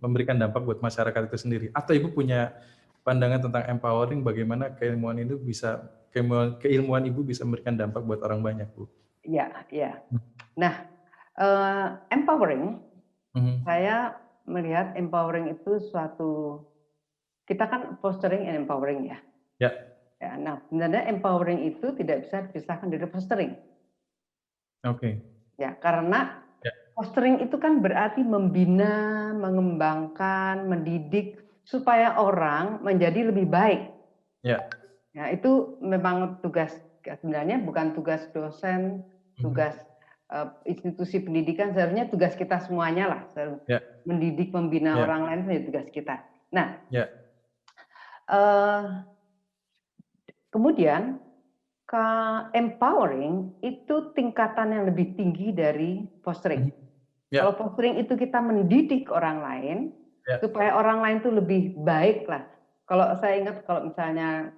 memberikan dampak buat masyarakat itu sendiri? Atau Ibu punya pandangan tentang empowering, bagaimana keilmuan Ibu bisa memberikan dampak buat orang banyak Bu?
Iya. Nah, empowering, saya melihat empowering itu suatu, kita kan fostering and empowering ya. Nah, sebenarnya empowering itu tidak bisa dipisahkan dari fostering. Ya, karena Fostering itu kan berarti membina, mengembangkan, mendidik supaya orang menjadi lebih baik.
Ya.
Ya, itu memang tugas, sebenarnya bukan tugas dosen, tugas institusi pendidikan, sebenarnya tugas kita semuanya lah.
Ya.
Mendidik, membina
Ya.
orang lain itu tugas kita. Nah,
Ya.
Kemudian empowering itu tingkatan yang lebih tinggi dari fostering.
Ya.
Kalau fostering itu kita mendidik orang lain
Ya.
supaya orang lain itu lebih baik lah. Kalau saya ingat kalau misalnya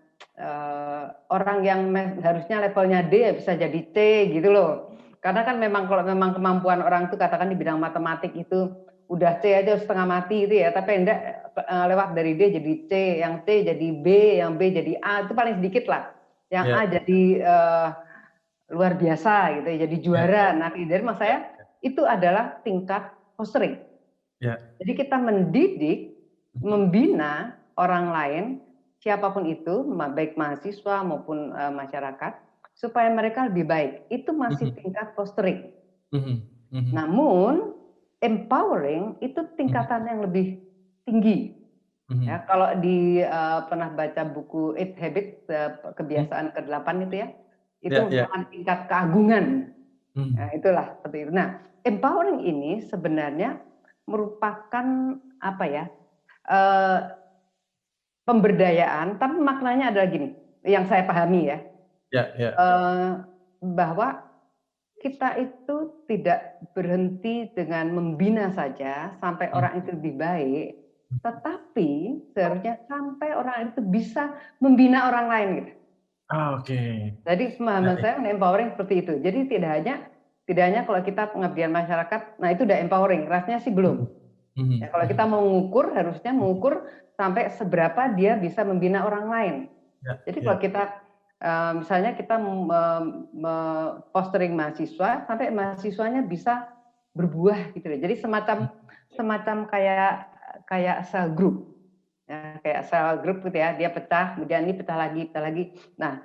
orang yang harusnya levelnya D ya bisa jadi C gitu loh. Karena kan memang kalau memang kemampuan orang itu katakan di bidang matematik itu udah C aja setengah mati itu ya, tapi enggak lewat dari D jadi C, yang C jadi B, yang B jadi A, itu paling sedikit lah. Yang A jadi luar biasa gitu, jadi juara. Nah, dari mas saya itu adalah tingkat fostering. Jadi kita mendidik, membina orang lain, siapapun itu, baik mahasiswa maupun masyarakat, supaya mereka lebih baik. Itu masih tingkat fostering. Namun empowering itu tingkatan yang lebih tinggi. Ya, kalau pernah baca buku 8 Habits, kebiasaan ke-8 itu ya, itu merupakan tingkat keagungan. Nah, itulah seperti itu. Nah, empowering ini sebenarnya merupakan apa ya? Pemberdayaan, tapi maknanya adalah gini, yang saya pahami ya. Bahwa kita itu tidak berhenti dengan membina saja sampai orang itu lebih baik, tetapi seharusnya sampai orang itu bisa membina orang lain gitu. Jadi pemahaman saya empowering seperti itu. Jadi tidak hanya kalau kita pengabdian masyarakat, nah itu udah empowering, rasanya sih belum. Ya, kalau kita mau mengukur, harusnya mengukur sampai seberapa dia bisa membina orang lain. Jadi kalau kita misalnya kita fostering mahasiswa sampai mahasiswanya bisa berbuah gitu. Jadi semacam kayak sel group. Ya, kayak sel grup gitu ya, dia pecah, kemudian ini pecah lagi. Nah,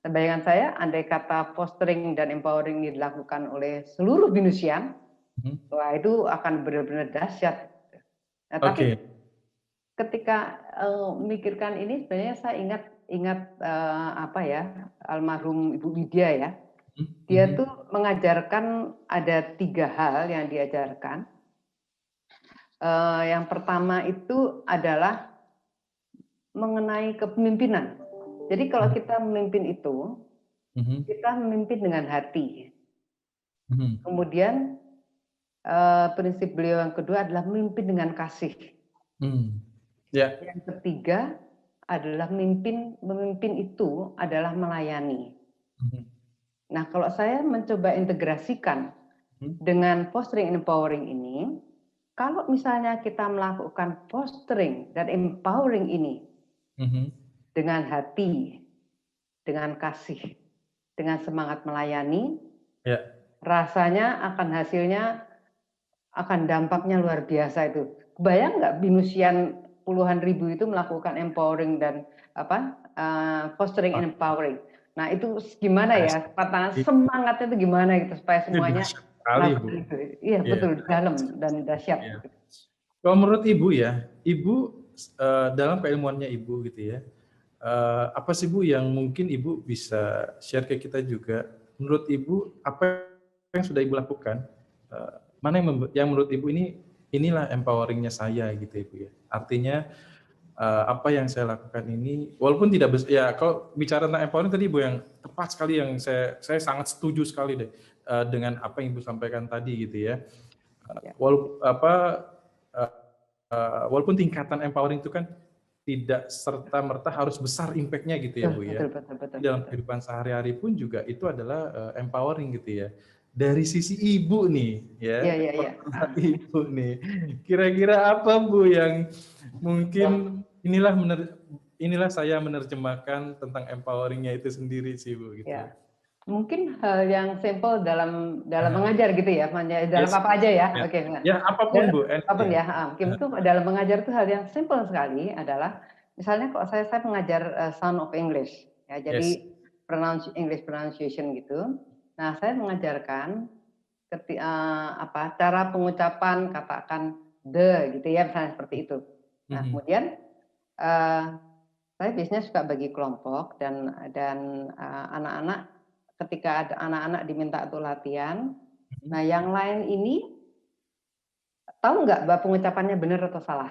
bayangan saya, andai kata fostering dan empowering ini dilakukan oleh seluruh binusyan, wah itu akan benar-benar dahsyat. Nah, tapi ketika memikirkan ini, sebenarnya saya ingat almarhum Ibu Widya ya. Dia tuh mengajarkan ada 3 hal yang diajarkan. Yang pertama itu adalah mengenai kepemimpinan. Jadi kalau kita memimpin itu, kita memimpin dengan hati. Kemudian prinsip beliau yang kedua adalah memimpin dengan kasih. Yang ketiga adalah memimpin itu adalah melayani. Nah, kalau saya mencoba integrasikan dengan fostering and empowering ini, kalau misalnya kita melakukan fostering dan empowering ini dengan hati, dengan kasih, dengan semangat melayani, rasanya hasilnya akan dampaknya luar biasa itu. Kebayang nggak binusyan puluhan ribu itu melakukan empowering dan fostering and empowering. Nah itu gimana ya, semangatnya itu gimana gitu supaya semuanya melakukan itu. Iya betul, dalam dan dahsyat.
Kalau menurut Ibu ya, Ibu dalam keilmuannya Ibu gitu ya, apa sih Bu yang mungkin Ibu bisa share ke kita juga? Menurut Ibu apa yang sudah Ibu lakukan? Mana yang menurut Ibu inilah empoweringnya saya gitu Ibu ya. Artinya apa yang saya lakukan ini, walaupun tidak ya kalau bicara tentang empowering tadi Bu yang tepat sekali, yang saya sangat setuju sekali deh dengan apa yang Ibu sampaikan tadi gitu ya. Walaupun tingkatan empowering itu kan tidak serta-merta harus besar impact-nya gitu ya Bu ya.
Betul.
Dalam kehidupan sehari-hari pun juga itu adalah empowering gitu ya. Dari sisi Ibu nih ya, Ibu nih, kira-kira apa Bu yang mungkin inilah saya menerjemahkan tentang empoweringnya itu sendiri sih Bu gitu.
Ya. Mungkin hal yang simple dalam mengajar gitu ya, dalam apa aja ya. Oke.
Ya apapun Bu.
Apapun ya. Mungkin itu dalam mengajar itu hal yang simple sekali adalah misalnya kalau saya mengajar Sound of English ya, jadi English pronunciation gitu. Nah, saya mengajarkan cara pengucapan katakan the gitu ya, misalnya seperti itu. Nah, kemudian saya biasanya suka bagi kelompok dan anak-anak, ketika ada anak-anak diminta untuk latihan. Nah, yang lain ini tahu nggak bahwa pengucapannya benar atau salah?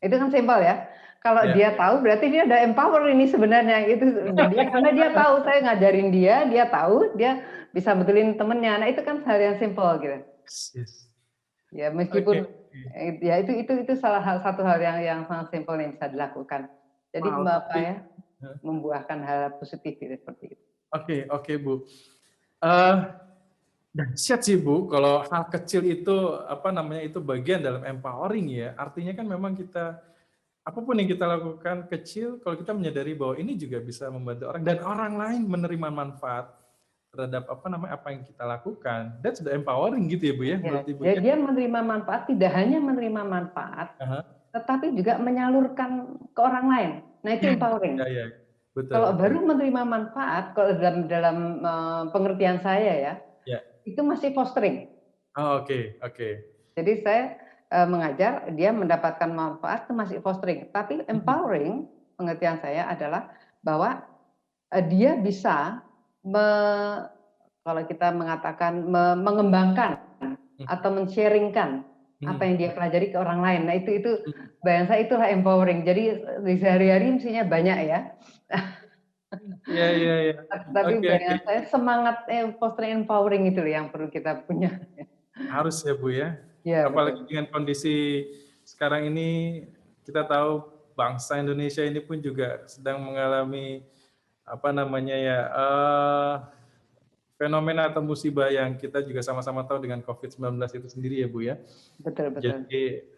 Itu kan simpel ya. Kalau dia tahu berarti dia udah empower ini sebenarnya itu karena dia tahu saya ngajarin dia tahu, dia bisa betulin temennya. Nah, itu kan hal yang simpel gitu.
Yes.
Ya meskipun ya itu salah satu hal yang sangat simpel yang bisa dilakukan. Jadi membuahkan hal positif gitu, seperti itu.
Oke Bu. Dahsyat sih Bu, kalau hal kecil itu itu bagian dalam empowering ya. Artinya kan memang kita apapun yang kita lakukan kecil, kalau kita menyadari bahwa ini juga bisa membantu orang dan orang lain menerima manfaat terhadap apa yang kita lakukan. That's the empowering gitu ya Bu ya, menurut Ibu.
Ya, dia menerima manfaat, tidak hanya menerima manfaat, tetapi juga menyalurkan ke orang lain. Nah, itu empowering.
Betul,
kalau baru menerima manfaat, kalau dalam pengertian saya ya, itu masih fostering.
Oke.
Jadi saya mengajar, dia mendapatkan manfaat itu masih fostering. Tapi empowering, pengertian saya adalah bahwa dia bisa kalau kita mengatakan mengembangkan atau men-sharingkan apa yang dia pelajari ke orang lain. Nah, itu bayangan saya itulah empowering. Jadi di sehari-hari mestinya banyak ya.
Iya.
Tapi bayangan saya semangat fostering empowering itu yang perlu kita punya.
Harus ya Bu ya.
Ya,
apalagi
betul.
Dengan kondisi sekarang ini, kita tahu bangsa Indonesia ini pun juga sedang mengalami fenomena atau musibah yang kita juga sama-sama tahu dengan COVID-19 itu sendiri ya Bu ya.
Betul.
Jadi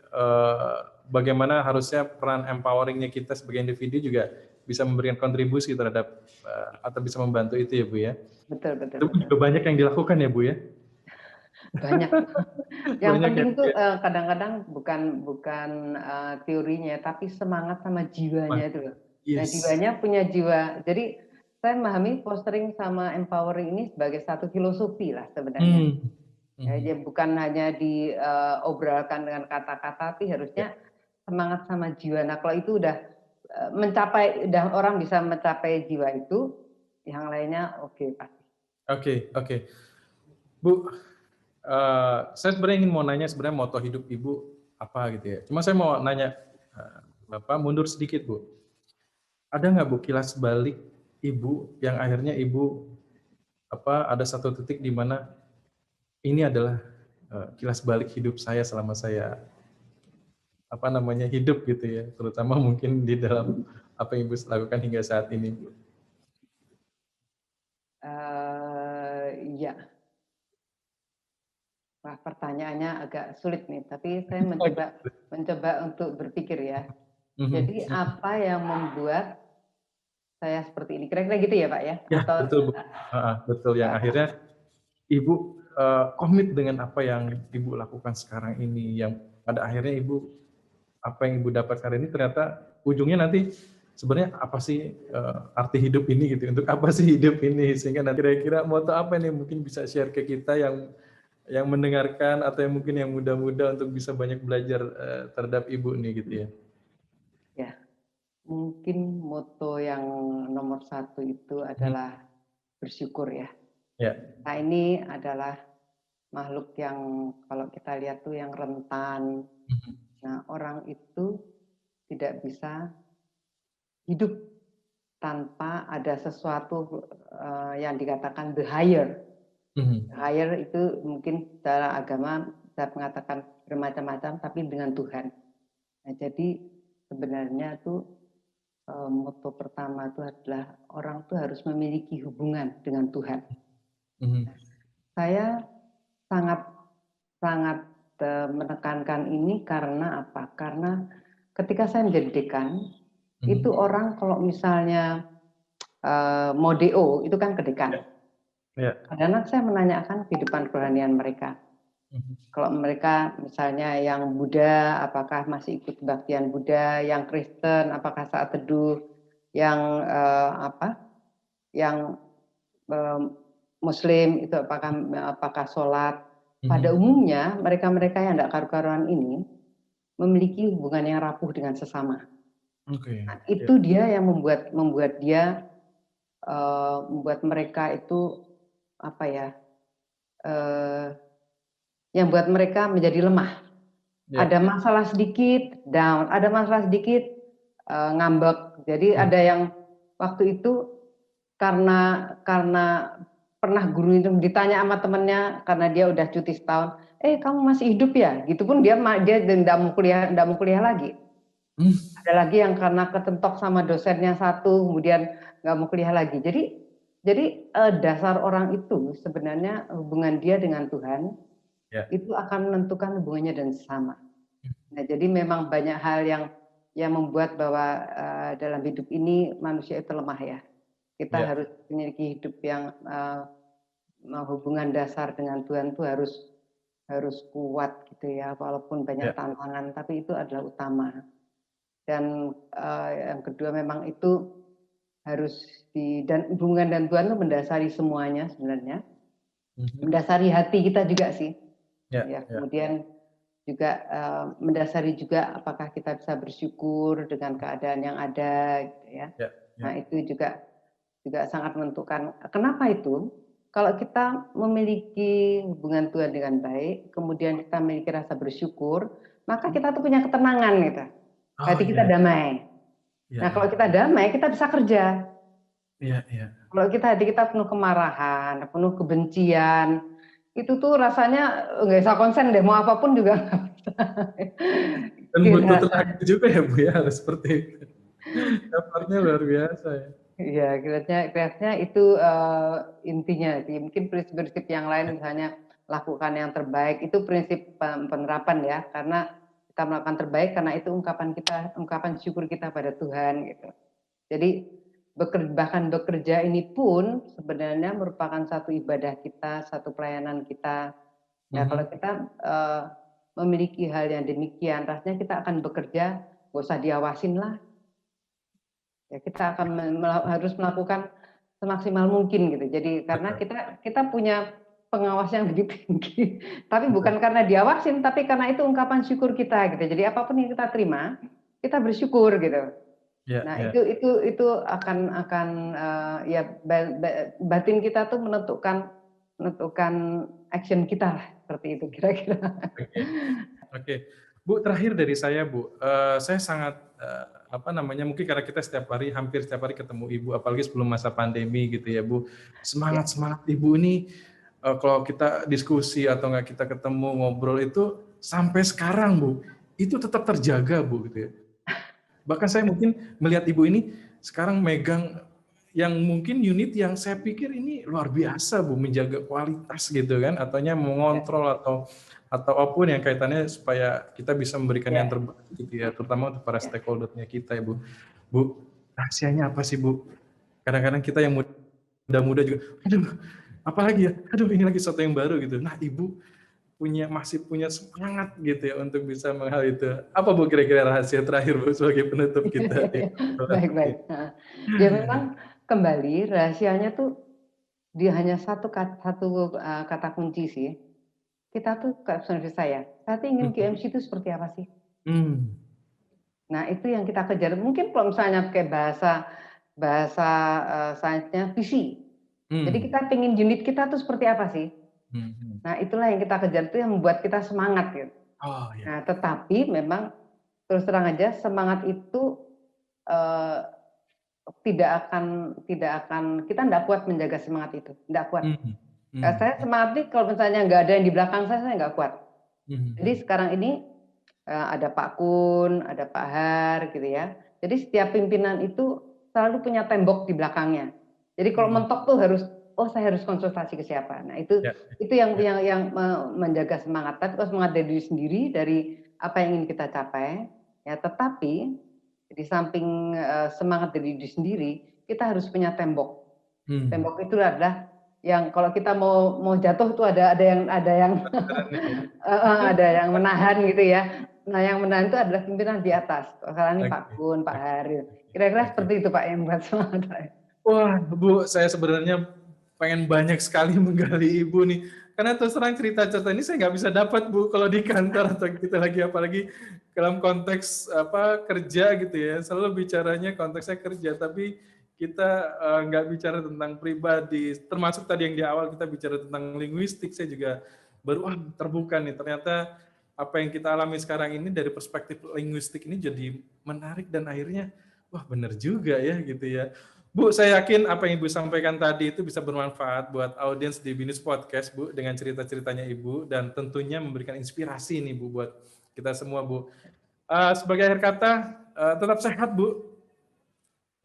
bagaimana harusnya peran empoweringnya kita sebagai individu juga bisa memberikan kontribusi terhadap atau bisa membantu itu ya Bu ya.
Betul.
Itu juga banyak yang dilakukan ya Bu ya.
Banyak. Yang penting tuh kadang-kadang bukan teorinya, tapi semangat sama jiwanya itu. Nah, jiwanya punya jiwa. Jadi saya memahami fostering sama empowering ini sebagai satu filosofi lah sebenarnya. Ya, bukan hanya diobrolkan dengan kata-kata, tapi harusnya semangat sama jiwa. Nah, kalau itu udah orang bisa mencapai jiwa itu, yang lainnya oke pasti.
Oke. Bu, saya sebenarnya ingin mau nanya sebenarnya moto hidup Ibu apa gitu ya. Cuma saya mau nanya Bapak mundur sedikit Bu. Ada nggak Bu kilas balik Ibu yang akhirnya Ibu ada satu titik di mana ini adalah kilas balik hidup saya selama saya hidup gitu ya, terutama mungkin di dalam apa yang Ibu lakukan hingga saat ini Bu.
Iya. Wah, pertanyaannya agak sulit nih, tapi saya mencoba untuk berpikir ya. Jadi apa yang membuat saya seperti ini? Kira-kira gitu ya Pak ya?
Betul Bu. Betul, yang akhirnya Ibu komit dengan apa yang Ibu lakukan sekarang ini, yang pada akhirnya apa yang Ibu dapat sekarang ini ternyata ujungnya nanti sebenarnya apa sih arti hidup ini gitu, untuk apa sih hidup ini, sehingga nanti kira-kira moto apa nih mungkin bisa share ke kita yang mendengarkan atau yang mungkin yang muda-muda untuk bisa banyak belajar terhadap Ibu nih gitu ya.
Ya, mungkin moto yang nomor satu itu adalah bersyukur ya. Nah, ini adalah makhluk yang kalau kita lihat tuh yang rentan. Nah, orang itu tidak bisa hidup tanpa ada sesuatu yang dikatakan the higher. Higher itu mungkin secara agama bisa mengatakan bermacam-macam, tapi dengan Tuhan. Nah, jadi sebenarnya tuh moto pertama itu adalah orang tuh harus memiliki hubungan dengan Tuhan. Saya sangat menekankan ini karena apa? Karena ketika saya menjadi dekan, itu orang kalau misalnya mau DO itu kan ke dekan. Kadang-kadang saya menanyakan kehidupan kerohanian mereka. Kalau mereka misalnya yang Buddha, apakah masih ikut kebaktian Buddha? Yang Kristen, apakah saat teduh? Yang Muslim itu apakah sholat. Pada umumnya mereka-mereka yang tidak karu-karuan ini memiliki hubungan yang rapuh dengan sesama. Nah, itu dia yang membuat mereka itu yang buat mereka menjadi lemah. Ada masalah sedikit down, ada masalah sedikit ngambek. Jadi ada yang waktu itu karena pernah guru itu ditanya sama temennya karena dia udah cuti setahun, kamu masih hidup ya? Gitu pun dia tidak mau kuliah lagi. Ada lagi yang karena ketentok sama dosennya satu, kemudian nggak mau kuliah lagi. Jadi dasar orang itu sebenarnya hubungan dia dengan Tuhan itu akan menentukan hubungannya dan sesama. Nah, jadi memang banyak hal yang membuat bahwa dalam hidup ini manusia itu lemah ya. Kita harus memiliki hidup yang hubungan dasar dengan Tuhan itu harus kuat gitu ya, walaupun banyak tantangan, tapi itu adalah utama. Dan yang kedua memang itu harus dan hubungan dan Tuhan itu mendasari semuanya sebenarnya, mendasari hati kita juga sih. Kemudian juga mendasari juga apakah kita bisa bersyukur dengan keadaan yang ada, gitu ya. Nah itu juga sangat menentukan. Kenapa itu? Kalau kita memiliki hubungan Tuhan dengan baik, kemudian kita memiliki rasa bersyukur, maka kita tuh punya ketenangan gitu. Hati kita damai. Nah kalau kita damai, kita bisa kerja. Kalau hati kita penuh kemarahan, penuh kebencian, itu tuh rasanya nggak bisa konsen deh, mau apapun juga nggak bisa.
Dan butuh tenaga juga ya Bu ya, harus seperti itu. Dapatnya luar biasa ya.
Iya, kelihatannya itu intinya sih. Mungkin prinsip-prinsip yang lain misalnya lakukan yang terbaik, itu prinsip penerapan ya, karena kita melakukan terbaik karena itu ungkapan syukur kita pada Tuhan gitu. Jadi bahkan bekerja ini pun sebenarnya merupakan satu ibadah kita, satu pelayanan kita. Nah, kalau kita memiliki hal yang demikian, rasanya kita akan bekerja, gak usah diawasin lah. Ya, kita akan harus melakukan semaksimal mungkin gitu. Jadi karena kita punya pengawas yang lebih tinggi, tapi bukan karena diawasin, tapi karena itu ungkapan syukur kita gitu. Jadi apapun yang kita terima, kita bersyukur gitu. Nah itu akan batin kita tuh menentukan action kita lah, seperti itu kira-kira.
Oke. Bu, terakhir dari saya Bu, saya sangat mungkin karena kita hampir setiap hari ketemu Ibu, apalagi sebelum masa pandemi gitu ya Bu, semangat Ibu ini kalau kita diskusi atau nggak kita ketemu ngobrol itu sampai sekarang Bu, itu tetap terjaga Bu gitu ya. Bahkan saya mungkin melihat Ibu ini sekarang megang yang mungkin unit yang saya pikir ini luar biasa Bu, menjaga kualitas gitu kan, ataunya mengontrol atau apapun yang kaitannya supaya kita bisa memberikan yang terbaik gitu ya, terutama untuk para stakeholder-nya kita ya Bu. Bu, rahasianya apa sih Bu? Kadang-kadang kita yang muda-muda juga, aduh apalagi ya, aduh ini lagi sesuatu yang baru gitu. Nah Ibu masih punya semangat gitu ya untuk bisa menghal itu. Apa Bu kira-kira rahasia terakhir Bu sebagai penutup kita?
Baik. Ya memang kembali rahasianya tuh dia hanya satu kata kunci sih. Kita tuh seperti saya ingin QMC itu seperti apa sih? Nah itu yang kita kejar. Mungkin kalau misalnya pakai bahasa sainsnya visi. Jadi kita pengen unit kita tuh seperti apa sih? Nah itulah yang kita kejar, itu yang membuat kita semangat gitu. Nah tetapi memang terus terang aja semangat itu tidak akan kita tidak kuat menjaga semangat itu, tidak kuat. Saya semangat nih kalau misalnya nggak ada yang di belakang saya nggak kuat. Jadi sekarang ini ada Pak Kun, ada Pak Har gitu ya. Jadi setiap pimpinan itu selalu punya tembok di belakangnya. Jadi kalau mentok tuh saya harus konsultasi ke siapa. Nah itu yang menjaga semangat. Tapi kalau semangat dari diri sendiri, dari apa yang ingin kita capai, ya tetapi di samping semangat dari diri sendiri, kita harus punya tembok. Tembok itu adalah yang kalau kita mau jatuh tuh ada yang ada yang menahan gitu ya. Nah yang menahan itu adalah pimpinan di atas. Sekarang ini Pak Kun, Pak Hari. Kira-kira seperti itu Pak yang buat semangat.
Wah Bu, saya sebenarnya pengen banyak sekali menggali Ibu nih. Karena terus terang cerita-cerita ini saya nggak bisa dapat Bu kalau di kantor atau kita lagi apalagi dalam konteks kerja gitu ya. Selalu bicaranya konteksnya kerja, tapi kita nggak bicara tentang pribadi. Termasuk tadi yang di awal kita bicara tentang linguistik, saya juga baru terbuka nih. Ternyata apa yang kita alami sekarang ini dari perspektif linguistik ini jadi menarik dan akhirnya wah benar juga ya gitu ya. Bu, saya yakin apa yang Ibu sampaikan tadi itu bisa bermanfaat buat audiens di Binus Podcast, Bu, dengan cerita-ceritanya Ibu, dan tentunya memberikan inspirasi nih, Bu, buat kita semua, Bu. Sebagai akhir kata, tetap sehat, Bu.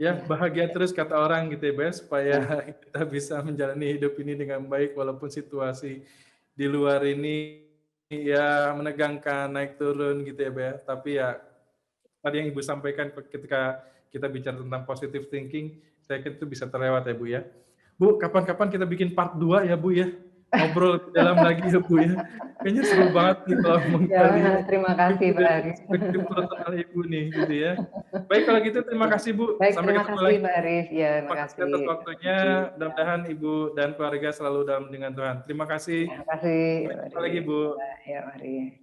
Ya, bahagia terus kata orang gitu ya, Bu, supaya kita bisa menjalani hidup ini dengan baik, walaupun situasi di luar ini ya menegangkan, naik turun gitu ya, Bu. Tapi ya, tadi yang Ibu sampaikan ketika kita bicara tentang positive thinking, saya kira itu bisa terlewat ya Bu ya. Bu, kapan-kapan kita bikin part 2 ya Bu ya. Ngobrol lebih dalam lagi ya Bu ya. Kayaknya seru banget nih kalau menggali.
Ya, terima kasih Pak Aris.
Perspektif personal Ibu nih gitu ya. Baik kalau gitu terima kasih Bu.
Baik,
Sampai
terima
ketemu
kasih
lagi.
Pak Aris. Ya, terima kasih.
Atas waktunya. Mudah-mudahan Ibu dan keluarga selalu dalam dengan Tuhan. Terima kasih.
Terima kasih.
Sampai ketemu lagi Bu.
Ya, mari.